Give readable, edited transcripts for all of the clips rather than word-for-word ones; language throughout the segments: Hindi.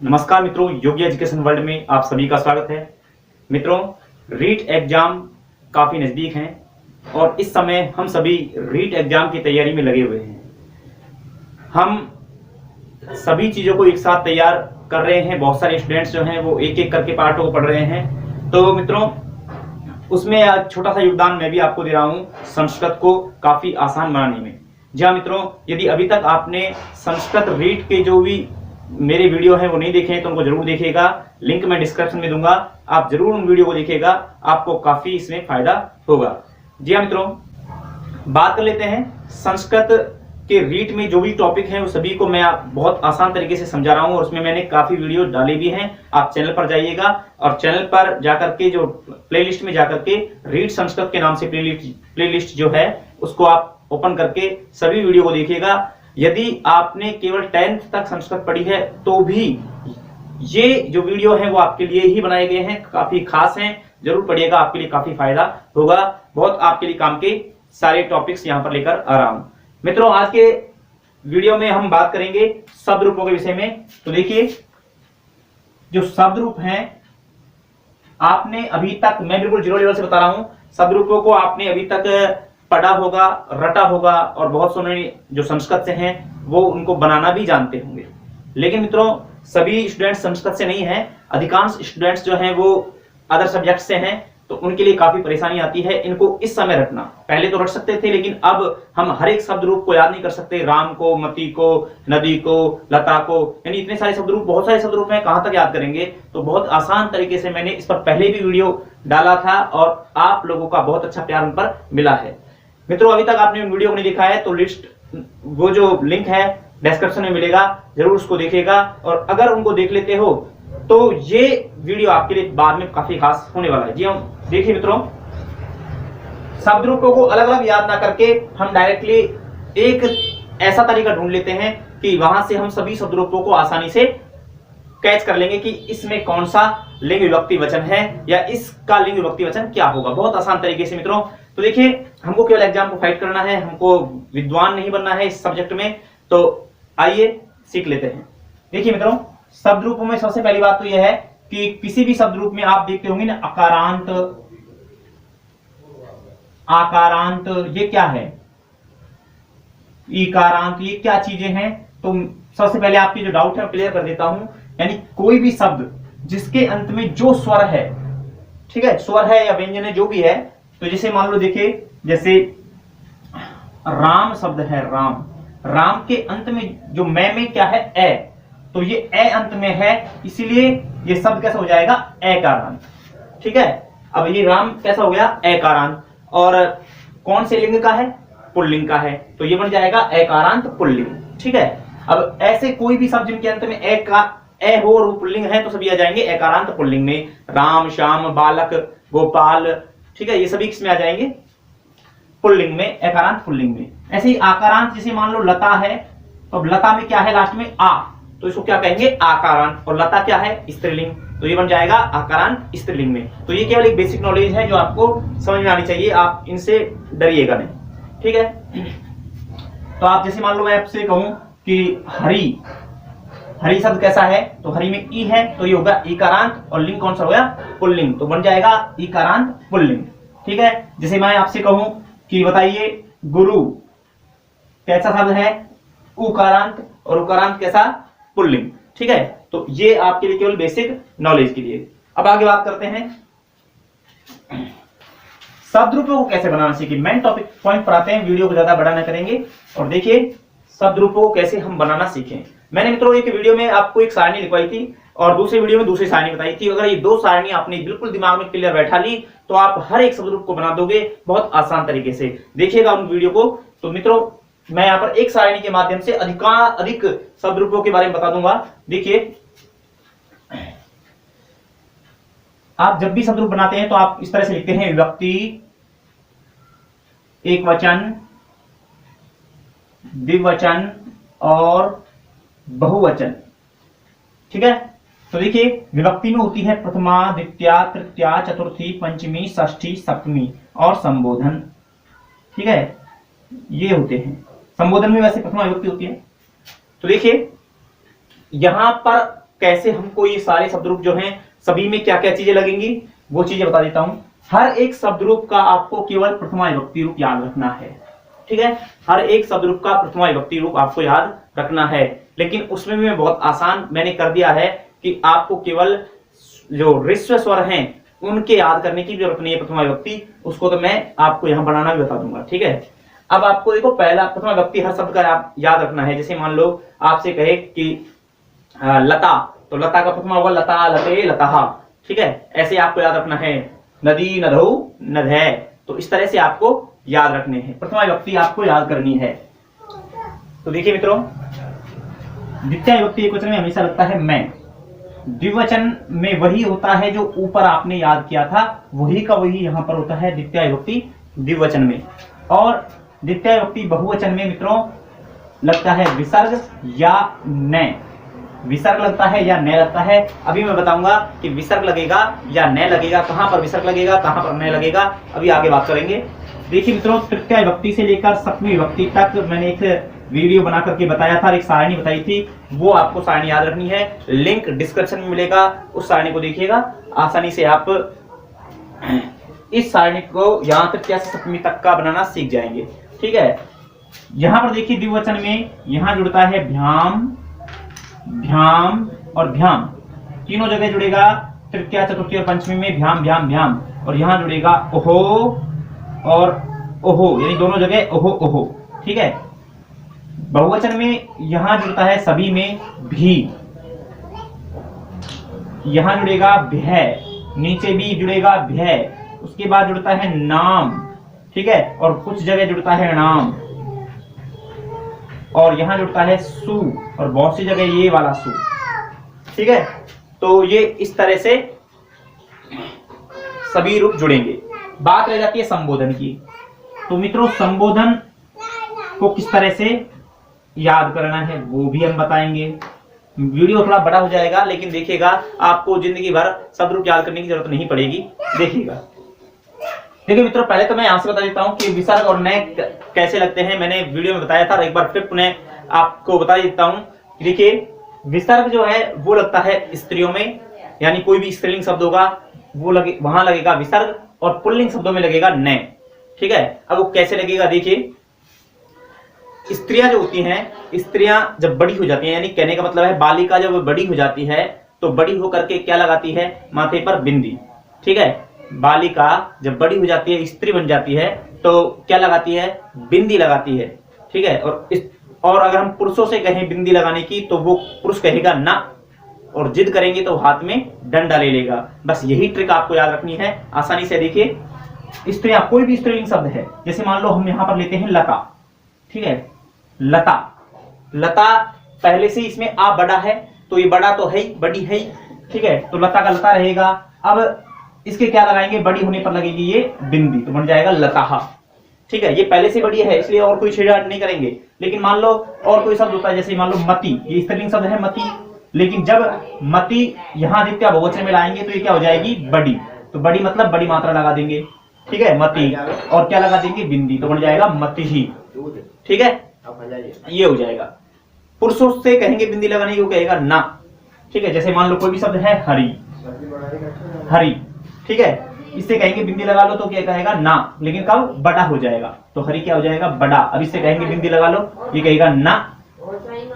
नमस्कार मित्रों, योगी एजुकेशन वर्ल्ड में आप सभी का स्वागत है। मित्रों, रीट एग्जाम काफ़ी नज़दीक हैं और इस समय हम सभी रीट एग्जाम की तैयारी में लगे हुए हैं। हम सभी चीज़ों को एक साथ तैयार कर रहे हैं। बहुत सारे स्टूडेंट्स जो हैं वो एक एक करके पार्टों को पढ़ रहे हैं। तो मित्रों, उसमें आज छोटा सा योगदान मैं भी आपको दे रहा हूँ संस्कृत को काफ़ी आसान बनाने में। जी हाँ मित्रों, यदि अभी तक आपने संस्कृत रीट के जो भी मेरे वीडियो हैं वो नहीं देखे हैं तो उनको जरूर देखिएगा। लिंक मैं डिस्क्रिप्शन में दूंगा, आप जरूर उन वीडियो को देखिएगा, आपको काफी इसमें फायदा होगा। जी हाँ मित्रों, बात कर लेते हैं संस्कृत के रीट में जो भी टॉपिक हैं वो सभी को मैं बहुत आसान तरीके से समझा रहा हूँ और उसमें मैंने काफी वीडियो डाले भी हैं। आप चैनल पर जाइएगा और चैनल पर जाकर के जो प्लेलिस्ट में जाकर के रीट संस्कृत के नाम से प्लेलिस्ट जो है उसको आप ओपन करके सभी वीडियो को देखिएगा। यदि आपने केवल 10th तक संस्कृत पढ़ी है तो भी ये जो वीडियो है वो आपके लिए ही बनाए गए हैं, काफी खास हैं, जरूर पढ़िएगा, आपके लिए काफी फायदा होगा। बहुत आपके लिए काम के सारे टॉपिक्स यहाँ पर लेकर आ रहा हूं। मित्रों, आज के वीडियो में हम बात करेंगे शब्द रूपों के विषय में। तो देखिए, जो शब्द रूप हैं आपने अभी तक, मैं बिल्कुल जीरो लेवल से बता रहा हूं, शब्द रूपों को आपने अभी तक पढ़ा होगा, रटा होगा और बहुत सारे जो संस्कृत से हैं वो उनको बनाना भी जानते होंगे। लेकिन मित्रों, सभी स्टूडेंट्स संस्कृत से नहीं हैं, अधिकांश स्टूडेंट्स जो हैं वो अदर सब्जेक्ट से हैं, तो उनके लिए काफी परेशानी आती है इनको इस समय रटना। पहले तो रट सकते थे लेकिन अब हम हर एक शब्द रूप को याद नहीं कर सकते। राम को, मती को, नदी को, लता को, यानी इतने सारे शब्द रूप, बहुत सारे शब्द रूप हैं, कहां तक याद करेंगे। तो बहुत आसान तरीके से मैंने इस पर पहले भी वीडियो डाला था और आप लोगों का बहुत अच्छा प्यार उन पर मिला है। मित्रों, अभी तक आपने वीडियो को नहीं देखा है तो लिस्ट, वो जो लिंक है डिस्क्रिप्शन में मिलेगा, जरूर उसको देखिएगा। और अगर उनको देख लेते हो तो ये वीडियो आपके लिए बाद में काफी खास होने वाला है। जी हम देखिए मित्रों, शब्द रूपों को अलग अलग याद ना करके हम डायरेक्टली एक ऐसा तरीका ढूंढ लेते हैं कि वहां से हम सभी शब्द रूपों को आसानी से कैच कर लेंगे कि इसमें कौन सा लिंग विभक्ति वचन है या इसका लिंग विभक्ति वचन क्या होगा, बहुत आसान तरीके से। मित्रों, तो देखिए, हमको केवल एग्जाम को फाइट करना है, हमको विद्वान नहीं बनना है इस सब्जेक्ट में। तो आइए सीख लेते हैं। देखिए मित्रों, शब्द रूपों में सबसे पहली बात तो यह है कि किसी भी शब्द रूप में आप देखते होंगे ना, अकारांत, आकारांत, ये क्या है, ईकारांत, ये क्या चीजें हैं। तो सबसे पहले आपकी जो डाउट है क्लियर कर देता हूं। यानी कोई भी शब्द जिसके अंत में जो स्वर है, ठीक है, स्वर है या व्यंजन है, जो भी है, तो जैसे मान लो, देखिए, जैसे राम शब्द है, राम, राम के अंत में जो में क्या है, ए, तो ये ए अंत में है, इसीलिए ये शब्द कैसा हो जाएगा, एकारांत। ठीक है, अब ये राम कैसा हो गया, एकारांत। और कौन से लिंग का है, पुल्लिंग का है, तो ये बन जाएगा एकारांत पुल्लिंग। ठीक है, अब ऐसे कोई भी शब्द जिनके अंत में ए हो और पुल्लिंग है तो सभी आ जाएंगे एकारांत पुल्लिंग में। राम, श्याम, बालक, गोपाल, ठीक है, ये सभी किसमें आ जाएंगे, पुल्लिंग में, एकारांत पुल्लिंग में। ऐसे ही आकारांत, जैसे मान लो लता है, तो अब लता में क्या है लास्ट में, आ, तो इसको क्या कहेंगे, आकारांत। और लता क्या है, स्त्रीलिंग, तो ये बन जाएगा आकारांत स्त्रीलिंग में। तो ये केवल एक बेसिक नॉलेज है जो आपको समझ में आनी चाहिए, आप इनसे डरिएगा नहीं। ठीक है, तो आप जैसे मान लो मैं आपसे कहूं कि हरि, हरि शब्द कैसा है, तो हरि में ई है, तो ये होगा इकारांत, और लिंग कौन सा होगा, पुल्लिंग, तो बन जाएगा इकारांत पुल्लिंग। ठीक है, जैसे मैं आपसे कहूं कि बताइए गुरु कैसा शब्द है, उकारांत, और उकारांत कैसा, पुल्लिंग। ठीक है, तो ये आपके लिए केवल बेसिक नॉलेज के लिए। अब आगे बात करते हैं शब्द रूपों को कैसे बनाना सीखें। मेन टॉपिक पॉइंट पर आते हैं, वीडियो को ज्यादा बड़ा ना करेंगे। और देखिए, शब्द रूपों को कैसे हम बनाना सीखें। मैंने मित्रों एक वीडियो में आपको एक सारणी लिखवाई थी और दूसरे वीडियो में दूसरी सारणी बताई थी। अगर ये दो सारणी आपने बिल्कुल दिमाग में क्लियर बैठा ली तो आप हर एक शब्द रूप को बना दोगे बहुत आसान तरीके से। देखिएगा उन वीडियो को। तो मित्रों, मैं यहाँ पर एक सारणी के माध्यम से अधिक शब्द रूपों के बारे में बता दूंगा। देखिए, आप जब भी शब्द रूप बनाते हैं तो आप इस तरह से लिखते हैं, विभक्ति, एक वचन, द्विवचन और बहुवचन। ठीक है, तो देखिए, विभक्ति में होती है प्रथमा, द्वितीया, तृतीया, चतुर्थी, पंचमी, षष्ठी, सप्तमी और संबोधन। ठीक है, ये होते हैं। संबोधन में वैसे प्रथमा विभक्ति होती है। तो देखिए, यहां पर कैसे हमको ये सारे शब्द रूप जो हैं सभी में क्या क्या चीजें लगेंगी वो चीजें बता देता हूं। हर एक शब्द रूप का आपको केवल प्रथमा विभक्ति रूप याद रखना है, ठीक है। हर एक शब्द रूप का प्रथमा विभक्ति रूप आपको याद रखना है, लेकिन उसमें भी मैं बहुत आसान मैंने कर दिया है कि आपको केवल जो ऋस्व स्वर हैं उनके याद करने की जरूरत नहीं है प्रथमा विभक्ति, उसको तो मैं आपको यहाँ बनाना भी बता दूंगा, ठीक है। अब आपको देखो पहला प्रथमा विभक्ति हर शब्द का आप याद रखना है। जैसे मान लो आपसे कहे कि लता, तो लता का प्रथमा होगा लता, लते, लताहा, ठीक है। ऐसे आपको याद रखना है। नदी, नदौ, नधै, तो इस तरह से आपको याद रखने हैं, प्रथमा विभक्ति आपको याद करनी है। तो देखिए मित्रों, द्वितीय विभक्ति एकवचन में हमेशा लगता है मैं, द्विवचन में वही होता है जो ऊपर आपने याद किया था, वही का वही यहां पर होता है द्वितीय विभक्ति द्विवचन में। और द्वितीय विभक्ति बहुवचन में मित्रों लगता है विसर्ग या न, विसर्ग लगता है या न लगता है। अभी मैं बताऊंगा कि विसर्ग लगेगा या न लगेगा, कहां पर विसर्ग लगेगा कहां पर न लगेगा, अभी आगे बात करेंगे। देखिए मित्रों, तृतीय विभक्ति से लेकर सप्तमी विभक्ति तक मैंने एक वीडियो बना करके बताया था, एक सारणी बताई थी, वो आपको सारणी याद रखनी है। लिंक डिस्क्रिप्शन में मिलेगा, उस सारणी को देखिएगा, आसानी से आप इस सारणी को यहाँ तृतीय से सप्तमी तक का बनाना सीख जाएंगे, ठीक है। यहाँ पर देखिए द्विवचन में यहाँ जुड़ता है भ्याम, भ्याम और भ्याम, तीनों जगह जुड़ेगा। तृतीय, चतुर्थी और पंचमी में भ्याम भ्याम भ्याम, और यहाँ जुड़ेगा ओहो और ओहो, यानी दोनों जगह ओहो ओहो, ठीक है। बहुवचन में यहां जुड़ता है सभी में भी, यहां जुड़ेगा भय, नीचे भी जुड़ेगा भय, उसके बाद जुड़ता है नाम, ठीक है, और कुछ जगह जुड़ता है नाम, और यहां जुड़ता है सु, और बहुत सी जगह ये वाला सु, ठीक है। तो ये इस तरह से सभी रूप जुड़ेंगे। बात रह जाती है संबोधन की। तो मित्रों, संबोधन को किस तरह से याद करना है वो भी हम बताएंगे। वीडियो थोड़ा बड़ा हो जाएगा, लेकिन देखिएगा आपको जिंदगी भर शब्द रूप याद करने की जरूरत नहीं पड़ेगी, देखिएगा। देखिए मित्रों, पहले तो मैं यहां से बता देता हूं कि विसर्ग और न कैसे लगते हैं। मैंने वीडियो में बताया था, एक बार फिर पुनः आपको बता देता हूं। देखिए, विसर्ग जो है वो लगता है स्त्रियों में, यानी कोई भी स्त्रीलिंग शब्द होगा वो लगे वहां लगेगा विसर्ग, और पुल्लिंग शब्दों में लगेगा न, ठीक है। अब वो कैसे लगेगा, देखिए, स्त्रियां जो होती हैं, स्त्रियां जब बड़ी हो जाती हैं, यानी कहने का मतलब है बालिका जब बड़ी हो जाती है तो बड़ी होकर के क्या लगाती है, माथे पर बिंदी, ठीक है। बालिका जब बड़ी हो जाती है, स्त्री बन जाती है, तो क्या लगाती है, बिंदी लगाती है, ठीक है। और अगर हम पुरुषों से कहें बिंदी लगाने की तो वो पुरुष कहेगा ना, और जिद करेंगे तो हाथ में डंडा ले लेगा। बस यही ट्रिक आपको याद रखनी है, आसानी से। देखिए, स्त्रियां, कोई भी स्त्रीलिंग शब्द है, जैसे मान लो हम यहां पर लेते हैं लता, ठीक है, लता, लता पहले से इसमें आ बड़ा है, तो ये बड़ा तो है ही, बड़ी है ही, ठीक है, तो लता का लता रहेगा। अब इसके क्या लगाएंगे, बड़ी होने पर लगेगी ये बिंदी, तो बन जाएगा लताहा, ठीक है। ये पहले से बड़ी है इसलिए और कोई छेड़छाड़ नहीं करेंगे। लेकिन मान लो और कोई शब्द होता है, जैसे मान लो मति, ये स्त्रीलिंग शब्द है मति, लेकिन जब मति यहां द्वितीय बहुवचन में लाएंगे तो ये क्या हो जाएगी, बड़ी, तो बड़ी मतलब बड़ी मात्रा लगा देंगे, ठीक है, मति, और क्या लगा देंगे, बिंदी, तो बन जाएगा मति ही, ठीक है, ये हो जाएगा। पुरुषों से कहेंगे बिंदी लगाने की, वो कहेगा ना, ठीक है। जैसे मान लो कोई भी शब्द है हरि, हरि, ठीक है, इससे कहेंगे बिंदी लगा लो तो क्या कहेगा ना, लेकिन कब, बड़ा हो जाएगा, तो हरि क्या हो जाएगा, बड़ा। अब इससे कहेंगे बिंदी लगा लो, ये कहेगा ना,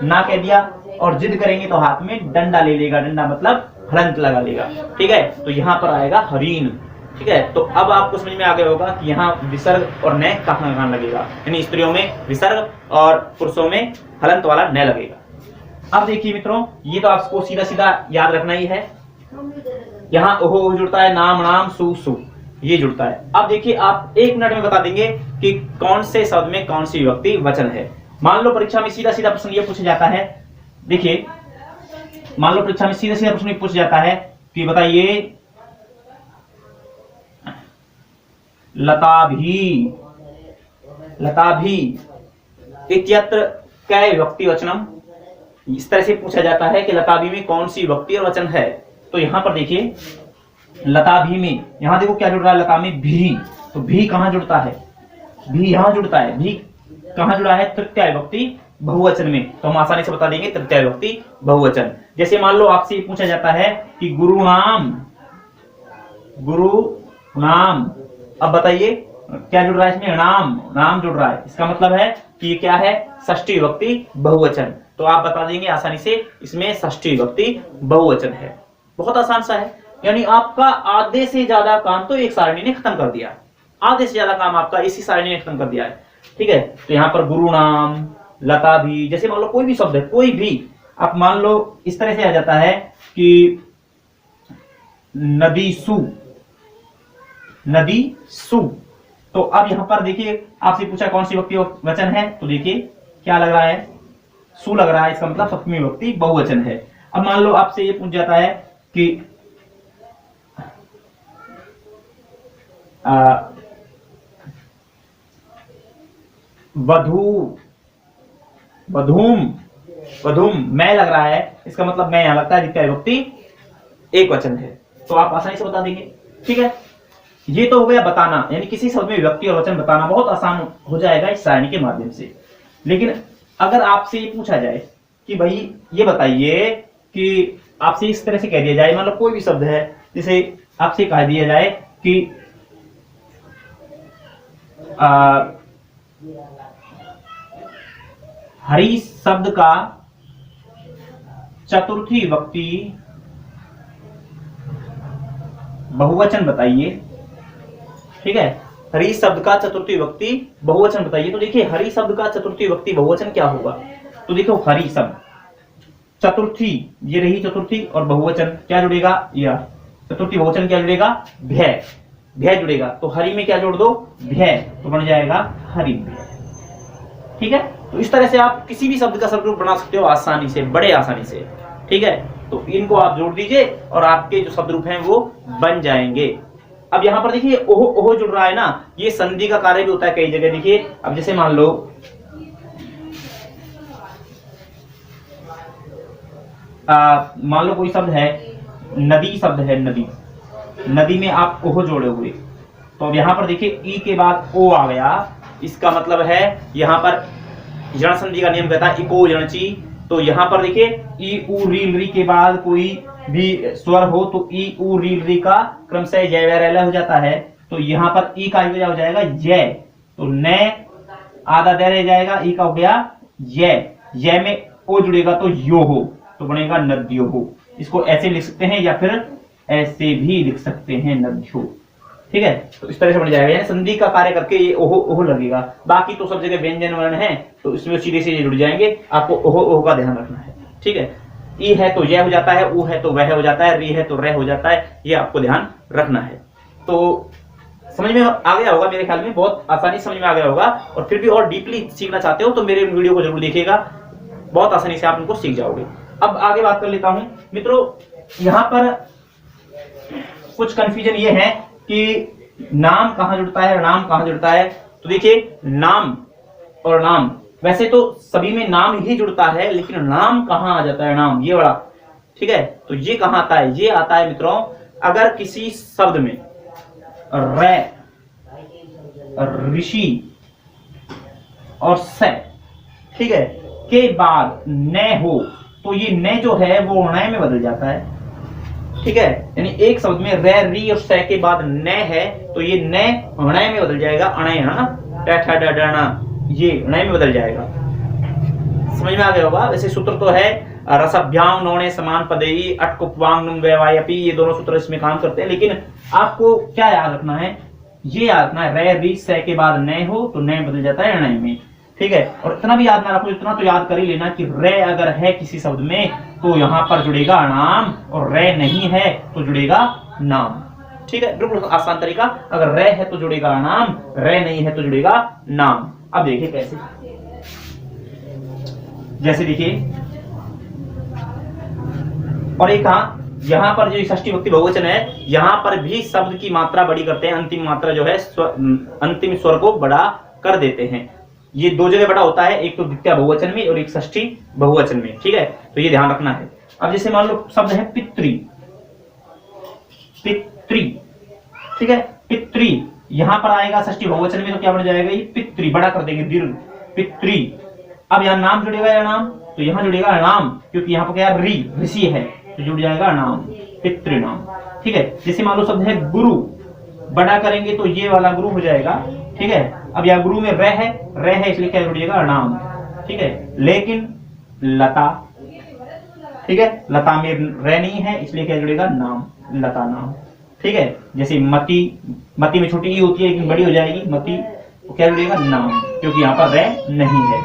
ना कह दिया, और जिद करेंगे तो हाथ में डंडा ले लेगा, डंडा मतलब हलंत लगा लेगा, ठीक है। तो यहाँ पर आएगा हरीन, ठीक है। तो अब आपको समझ में आ गया होगा कि यहाँ विसर्ग और न कहां कहां लगेगा, यानी स्त्रियों में विसर्ग और पुरुषों में हलंत वाला न लगेगा। अब देखिए मित्रों, ये तो आपको सीधा सीधा याद रखना ही है। यहाँ ओहो जुड़ता है, नाम नाम, सु सु, ये जुड़ता है। अब देखिए, आप एक मिनट में बता देंगे कि कौन से शब्द में कौन सी विभक्ति वचन है। मान लो परीक्षा में सीधा सीधा प्रश्न ये पूछा जाता है, देखिए, मान लो परीक्षा में सीधा सीधा प्रश्न पूछा जाता है कि बताइए, लता भी, लता भी इत्यत्र कै विभक्ति वचनम, इस तरह से पूछा जाता है कि लता भी में कौन सी विभक्ति और वचन है। तो यहां पर देखिए, लता भी में, यहां देखो क्या जुड़ रहा है, लता में भी, तो भी कहां जुड़ता है, भी यहां जुड़ता है, भी कहां जुड़ा है, तृतीय विभक्ति बहुवचन में, तो हम आसानी से बता देंगे तृतीय विभक्ति बहुवचन। जैसे मान लो आपसे पूछा जाता है कि गुरु नाम, अब बताइए क्या जुड़ रहा है इसमें, नाम, नाम जुड़ रहा है, इसका मतलब है कि ये क्या है, षष्ठी विभक्ति बहुवचन। तो आप बता देंगे आसानी से इसमें षष्ठी विभक्ति बहुवचन है। बहुत आसान सा है, यानी आपका आधे से ज्यादा काम तो एक सारणी ने खत्म कर दिया, आधे से ज्यादा काम आपका इसी सारणी ने खत्म कर दिया है। ठीक है, तो यहाँ पर गुरु नाम, लता भी, जैसे मान लो कोई भी शब्द है, कोई भी, आप मान लो इस तरह से आ जाता है कि नदी सु, नदी सु, तो अब यहां पर देखिए आपसे पूछा कौन सी विभक्ति वचन है, तो देखिए क्या लग रहा है, सु लग रहा है, इसका मतलब सप्तमी विभक्ति बहुवचन है। अब मान लो आपसे ये पूछ जाता है कि वधू, वधूम, वधूम मैं लग रहा है, इसका मतलब मैं यहां लगता है द्वितीय विभक्ति एक वचन है, तो आप आसानी से बता देंगे। ठीक है, ये तो हो गया बताना, यानी किसी शब्द में विभक्ति और वचन बताना बहुत आसान हो जाएगा इस सारणी के माध्यम से। लेकिन अगर आपसे ये पूछा जाए कि भाई ये बताइए कि आपसे इस तरह से कह दिया जाए, मतलब कोई भी शब्द है, जैसे आपसे कह दिया जाए कि हरि शब्द का चतुर्थी विभक्ति बहुवचन बताइए। ठीक है, हरि शब्द का चतुर्थी विभक्ति बहुवचन बताइए। तो देखिए हरि शब्द का चतुर्थी विभक्ति बहुवचन क्या होगा, तो देखो हरि शब्द, चतुर्थी, ये रही चतुर्थी, और बहुवचन क्या जुड़ेगा, या चतुर्थी बहुवचन क्या जुड़ेगा, भय, भय जुड़ेगा, तो हरि में क्या जोड़ दो, भय, तो बन जाएगा हरि भय। ठीक है, तो इस तरह से आप किसी भी शब्द का शब्द रूप बना सकते हो आसानी से, बड़े आसानी से। ठीक है, तो इनको आप जोड़ दीजिए और आपके जो शब्द रूप हैं वो बन जाएंगे। अब यहां पर देखिए ओहो, ओहो जुड़ रहा है ना, ये संधि का कार्य भी होता है कई जगह। देखिए अब जैसे मान लो कोई शब्द है, नदी शब्द है, नदी, नदी में आप ओहो जोड़े हुए, तो अब यहां पर देखिए ई के बाद ओ आ गया, इसका मतलब है यहां पर जण संधि का नियम कहता है इको जणची, तो यहां पर देखिए ई उ री री के बाद कोई भी स्वर हो तो ई उ री री का क्रमशः जय वैरैला हो जाता है, तो यहां पर ई का हो जाएगा जय, तो न आधा दे रह जाएगा, ई का हो गया जय, जय में ओ जुड़ेगा तो यो हो, तो बनेगा नद्यो हो। इसको ऐसे लिख सकते हैं या फिर ऐसे भी लिख सकते हैं, नद्यो। ठीक है, तो इस तरह से बन जाएगा, यानी संधि का कार्य करके ये ओहो ओहो लगेगा। बाकी तो सब जगह व्यंजन वर्ण है, तो इसमें सीधे सीधे जुड़ जाएंगे, आपको ओहो ओहो का ध्यान रखना है। ठीक है, ई है तो यह हो जाता है, ऊ है तो वह हो जाता है, री है तो रह हो जाता है, ये आपको ध्यान रखना है। तो समझ में आ गया होगा, मेरे ख्याल में बहुत आसानी समझ में आ गया होगा। और फिर भी और डीपली सीखना चाहते हो तो मेरे वीडियो को जरूर देखिएगा, बहुत आसानी से आप इनको सीख जाओगे। अब आगे बात कर लेता हूं मित्रों, यहां पर कुछ कंफ्यूजन ये है कि नाम कहां जुड़ता है, नाम कहां जुड़ता है। तो देखिए नाम और नाम, वैसे तो सभी में नाम ही जुड़ता है, लेकिन नाम कहां आ जाता है, नाम ये बड़ा। ठीक है, तो ये कहां आता है, ये आता है मित्रों अगर किसी शब्द में रै, ऋषि और स, ठीक है, के बाद न हो, तो ये न जो है वो ण में बदल जाता है। ठीक है, यानी एक शब्द में रै री और स के बाद न है, तो ये न ण में बदल जाएगा, अण है ना, ये ण में बदल जाएगा। समझ में आ गया होगा। वैसे सूत्र तो है रसभ्याम नौणे समान पदेई अटकुपवांग नुम वैवायपि, ये दोनों सूत्र इसमें काम करते हैं। लेकिन आपको क्या याद रखना है, ये याद रखना है रै री स के बाद न हो तो न बदल जाता है ण में। ठीक है, और इतना भी याद ना रखो, इतना तो याद कर ही लेना कि रे अगर है किसी शब्द में तो यहां पर जुड़ेगा नाम, और रे नहीं है तो जुड़ेगा नाम। ठीक है, बिल्कुल आसान तरीका, अगर रे है तो जुड़ेगा नाम, रे नहीं है तो जुड़ेगा नाम। अब देखिए कैसे, जैसे देखिए, और एक यहां पर जो षष्ठी विभक्ति बहुवचन है, यहां पर भी शब्द की मात्रा बड़ी करते हैं, अंतिम मात्रा जो है अंतिम स्वर को बड़ा कर देते हैं। ये दो जगह बड़ा होता है, एक तो द्वितीय बहुवचन में और एक षष्ठी बहुवचन में। ठीक है, तो ये ध्यान रखना है। अब जैसे मान लो शब्द है पितृ, पितृ, ठीक है, पितृ यहां पर आएगा षष्ठी बहुवचन में, तो क्या बन जाएगा, ये पितृ, बड़ा कर देंगे दीर्घ, पितृ। अब यहाँ नाम जुड़ेगा या नाम, तो यहाँ जुड़ेगा नाम, क्योंकि यहाँ पर क्या ऋषि है, तो जुड़ जाएगा नाम, पितृनाम। ठीक है, जैसे मान लो शब्द है गुरु, बड़ा करेंगे तो ये वाला गुरु हो जाएगा। ठीक है, अब यहाँ गुरु में रह है इसलिए क्या जुड़ेगा नाम। ठीक है, लेकिन लता, ठीक है, लता में रह नहीं है इसलिए क्या जुड़ेगा नाम, लता नाम। ठीक है, जैसे मती, मती में छोटी ई होती है लेकिन बड़ी हो जाएगी मती, तो क्या जुड़ेगा नाम, क्योंकि यहाँ पर रह नहीं है।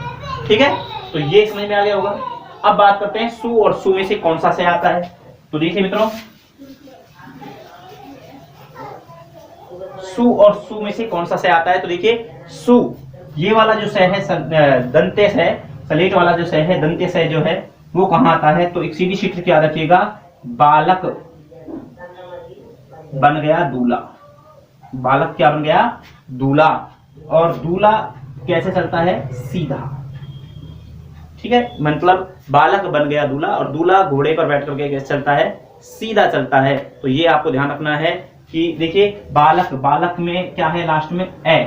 ठीक है, तो ये समझ में आ गया होगा। अब बात करते हैं सु और सु में से कौन सा से आता है। तो देखिए मित्रों, सु और सु में से कौन सा से आता है। तो देखिए सु, ये वाला जो से है दंत्य से, सलेट वाला जो से है दंत्य से जो है वो कहां आता है। तो एक सीधी शीट क्या रखिएगा, बालक बन गया दूल्हा, बालक क्या बन गया दूल्हा, और दूल्हा कैसे चलता है सीधा। ठीक है, मतलब बालक बन गया दूल्हा, और दूल्हा घोड़े पर बैठ करके कैसे चलता है, सीधा चलता है। तो ये आपको ध्यान रखना है कि देखिए बालक, बालक में क्या है लास्ट में ए,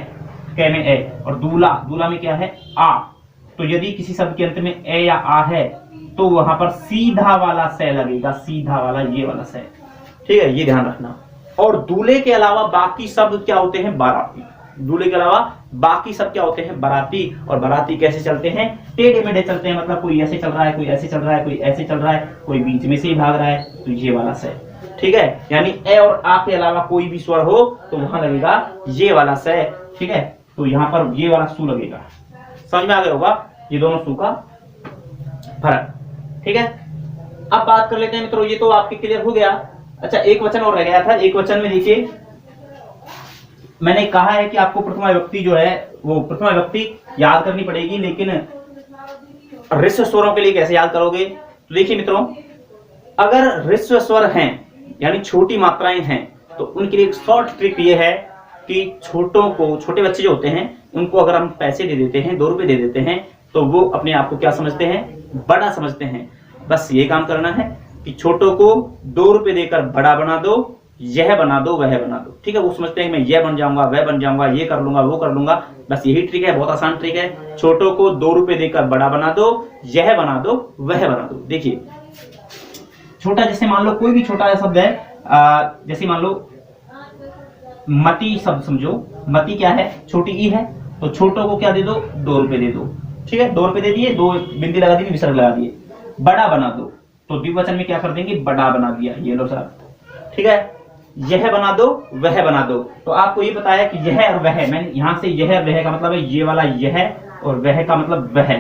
कै में ए, और दूल्हा, दूल्हा में क्या है आ। तो यदि किसी शब्द के अंत में ए या आ है तो वहां पर सीधा वाला से लगेगा, सीधा वाला ये वाला से। ठीक है, ये ध्यान रखना। और दूल्हे के अलावा बाकी शब्द क्या होते हैं बाराती, दूल्हे के अलावा बाकी सब क्या होते हैं बाराती। और बाराती कैसे चलते हैं, टेढ़े मेढ़े चलते हैं, मतलब कोई ऐसे चल रहा है, कोई ऐसे चल रहा है, कोई ऐसे चल रहा है, कोई बीच में से ही भाग रहा है, तो ये वाला से। ठीक है, यानी ए और आ के अलावा कोई भी स्वर हो तो वहां लगेगा ये वाला से। ठीक है, तो यहाँ पर ये वाला सु लगेगा। समझ में आ गया होगा ये दोनों सु का फर्क। ठीक है, अब बात कर लेते हैं मित्रों, ये तो आपके क्लियर हो गया। अच्छा, एक वचन और रह गया था। एक वचन में देखिए मैंने कहा है कि आपको प्रथमा विभक्ति जो है वो प्रथमा विभक्ति याद करनी पड़ेगी, लेकिन ऋस्व स्वरों के लिए कैसे याद करोगे। तो देखिए मित्रों, अगर ऋस्व स्वर हैं यानी छोटी मात्राएं हैं तो उनके लिए एक शॉर्ट ट्रिक ये है कि छोटों को, छोटे बच्चे जो होते हैं उनको अगर हम पैसे दे देते हैं, 2 रुपए दे देते हैं, तो वो अपने आप को क्या समझते हैं, बड़ा समझते हैं। बस ये काम करना है कि छोटों को 2 रुपए देकर बड़ा बना दो, यह बना दो, वह बना दो। ठीक है, वो समझते हैं मैं यह बन जाऊंगा, वह बन जाऊंगा, ये कर लूंगा, वो कर लूंगा। बस यही ट्रिक है, बहुत आसान ट्रिक है। छोटों को 2 रुपए देकर बड़ा बना दो, यह बना दो, वह बना दो। देखिए छोटा, जैसे मान लो कोई भी छोटा शब्द है, जैसे मान लो मती शब्द समझो, मती क्या है, छोटी ई है, तो छोटों को क्या दे दो, 2 रुपए दे दो। ठीक है, 2 रुपए दे दिए, 2 बिंदी लगा दी, विसर्ग लगा दिए। बड़ा बना दो, तो द्विवचन में क्या कर देंगे, बड़ा बना दिया, ये लो सर। ठीक है, यह बना दो, वह बना दो। तो आपको ये पता है कि यह और वह, मैंने यहां से यह और वह का मतलब है ये वाला यह, और वह का मतलब वह।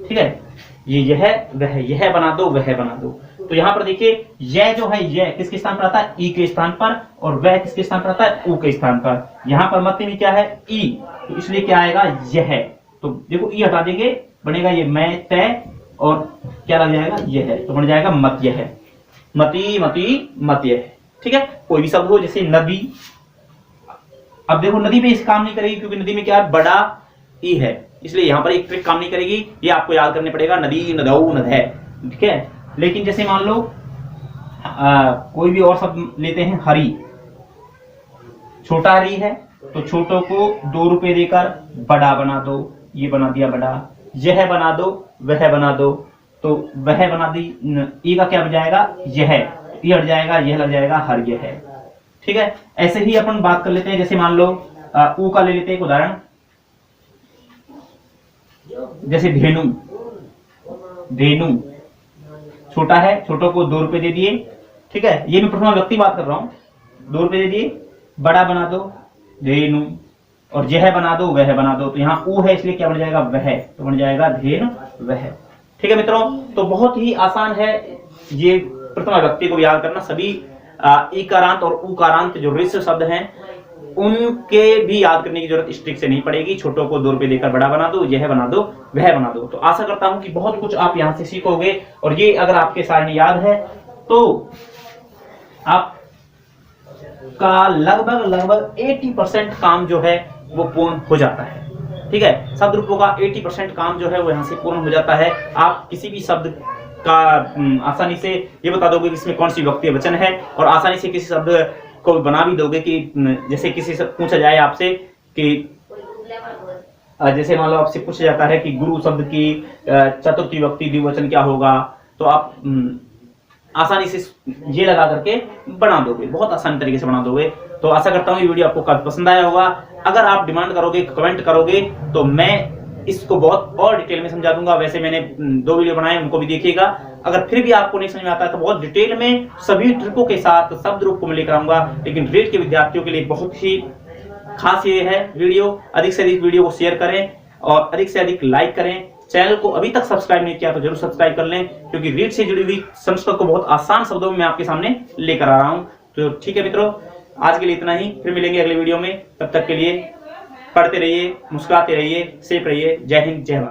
ठीक है, ये यह वह, यह बना दो, वह बना दो। तो यहाँ पर देखिए यह जो है, यह किसके स्थान पर आता है, ई के स्थान पर, और वह किसके स्थान पर आता है, ऊ के स्थान पर। यहाँ पर मत में क्या है, ई, तो इसलिए क्या आएगा यह। तो देखो ई हटा देंगे, बनेगा ये मैं तय, और क्या लग जाएगा यह, तो बन जाएगा मत यह, मती मती मत यह। ठीक है, कोई भी शब्द हो, जैसे नदी। अब देखो नदी पे इस काम नहीं करेगी क्योंकि नदी में क्या है, बड़ा ई है, इसलिए यहाँ पर एक ट्रिक काम नहीं करेगी। ये आपको याद करने पड़ेगा, नदी, नदऊ, नदह। ठीक है, लेकिन जैसे मान लो कोई भी और शब्द लेते हैं, हरी, छोटा हरी है, तो छोटों को 2 रुपए देकर बड़ा बना दो, ये बना दिया बड़ा। यह बना दो, वह बना दो, तो वह बना दी, ई का क्या बन जाएगा, यह, ये हट जाएगा, यह लग जाएगा, हर यह है। ठीक है, ऐसे ही अपन बात कर लेते हैं, जैसे मान लो ऊ का ले लेते हैं एक उदाहरण, जैसे धेनु, धेनु छोटा है, छोटों को 2 रुपए दे दिए। ठीक है, ये मैं प्रथमा व्यक्ति बात कर रहा हूं, 2 रुपए दे दिए, बड़ा बना दो, धेनु, और यह बना दो, वह बना दो। तो यहाँ ऊ है इसलिए क्या बन जाएगा, वह, तो बन जाएगा धेनु वह। ठीक है मित्रों, तो बहुत ही आसान है ये प्रथमा व्यक्ति को याद करना। सभी इकारांत और उकारांत जो ऋस्व शब्द हैं उनके भी याद करने की जरूरत इस ट्रिक से नहीं पड़ेगी। छोटों को 2 रुपए देकर बड़ा बना दो, यह बना दो, वह बना दो। तो आशा करता हूं कि बहुत कुछ आप यहां से सीखोगे, और ये अगर आपके सारणी याद है तो आपका लगभग 80% काम जो है वो पूर्ण हो जाता है। ठीक है, शब्द रूपों का 80% काम जो है वो यहाँ से पूर्ण हो जाता है। आप किसी भी शब्द का आसानी से ये बता दोगे कि इसमें कौन सी विभक्ति वचन है, और आसानी से किसी शब्द को बना भी दोगे कि जैसे किसी से पूछा जाए आपसे कि जैसे मान लो आपसे पूछा जाता है कि गुरु शब्द की चतुर्थी विभक्ति द्विवचन क्या होगा, तो आप आसानी से ये लगा करके बना दोगे, बहुत आसानी तरीके से बना दोगे। तो आशा करता हूँ ये वीडियो आपको काफी पसंद आया होगा। अगर आप डिमांड करोगे, कमेंट करोगे, तो मैं इसको बहुत और डिटेल में समझा दूंगा। वैसे मैंने 2 वीडियो बनाए, उनको भी देखिएगा। अगर फिर भी आपको नहीं समझ में आता है तो बहुत डिटेल में सभी ट्रिकों के साथ शब्द रूप को मैं लेकर आऊंगा। लेकिन रीट के विद्यार्थियों के लिए बहुत ही खास ये है वीडियो। अधिक से अधिक वीडियो को शेयर करें और अधिक से अधिक लाइक करें। चैनल को अभी तक सब्सक्राइब नहीं किया तो जरूर सब्सक्राइब कर लें, क्योंकि रीट से जुड़ी हुई संस्कृत को बहुत आसान शब्दों में मैं आपके सामने लेकर आ रहा हूं। तो ठीक है मित्रों, आज के लिए इतना ही। फिर मिलेंगे अगले वीडियो में। तब तक के लिए पढ़ते रहिए, मुस्कुराते रहिए, सेफ रहिए। जय हिंद, जय भारत।